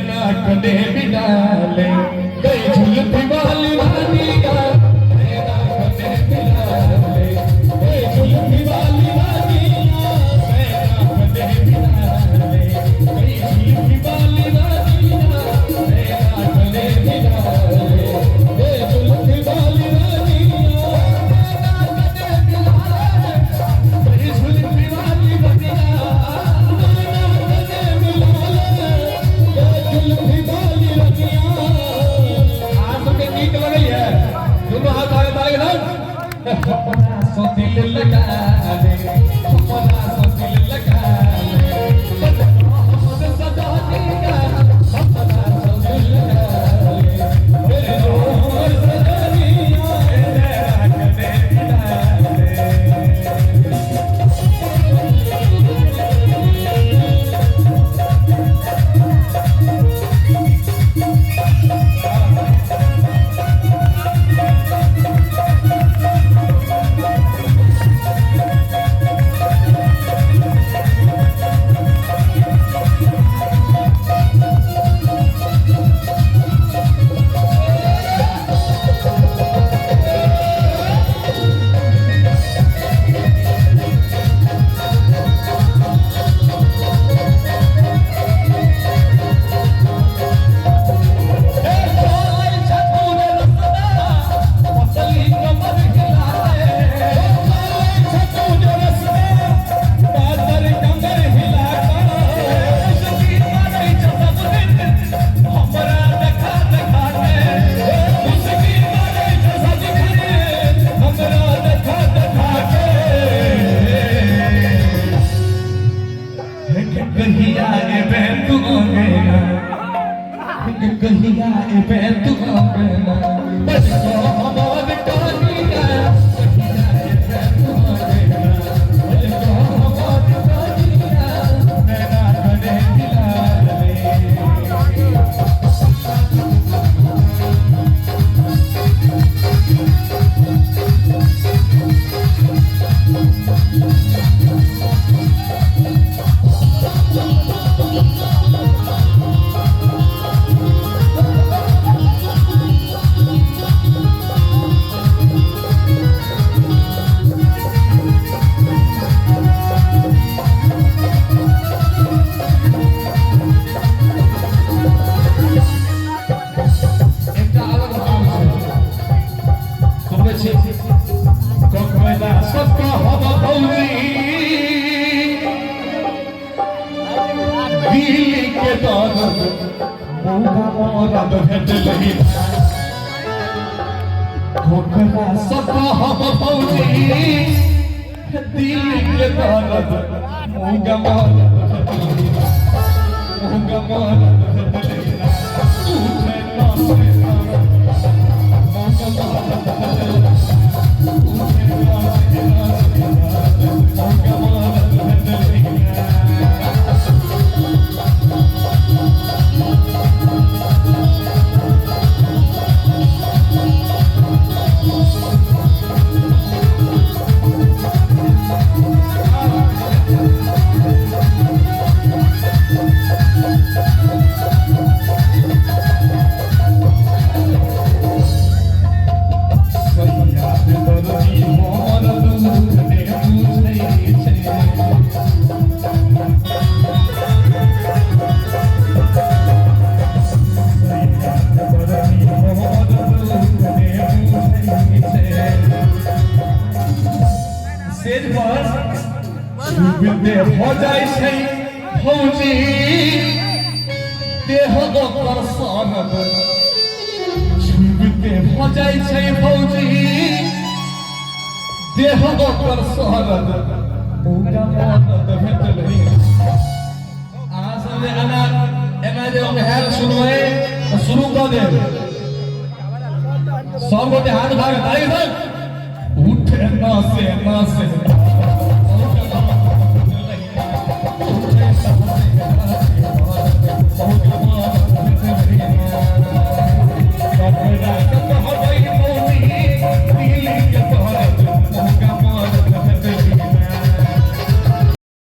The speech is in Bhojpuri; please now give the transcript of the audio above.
ना कदे बिनाले गई झुलती वाली रानिया नैना कदे बिनाले गई झुलती वाली रानिया नैना कदे बिनाले गई झुलती वाली रानिया नैना कदे बिनाले गई झुलती वाली रानिया गई झुलती वाली रानिया सो दिल लगा ले अपना सो दिल लगा ले हमसे सदा दिया अपना सो दिल लगा ले मेरे जोर से दिया तेरा कदे कहिया ए तू गया कहिया ए तू गया बस को हमार कहानिया कहिया ए तू गया बस को हमार कहानिया नैना कदे बिनाले सबका हवा भौजी दिल के दर्द पूरा मौरद भेट लही ठोकरा सबका हवा भौजी दिल के दर्द पूरा मौरद भेट लही पूरा मौरद भेट लही उठे ना से पूरा मौरद भेट लही हो जाए छै फौजी देह ओकर सनद छुबते हो जाए छै फौजी देह ओकर सनद पूरा मदद भेटलै अहाँ सब जे एना जे हम हेल सुनबै तो शुरू कर देब सब गोटे हाथ भाग ताली उठे ना से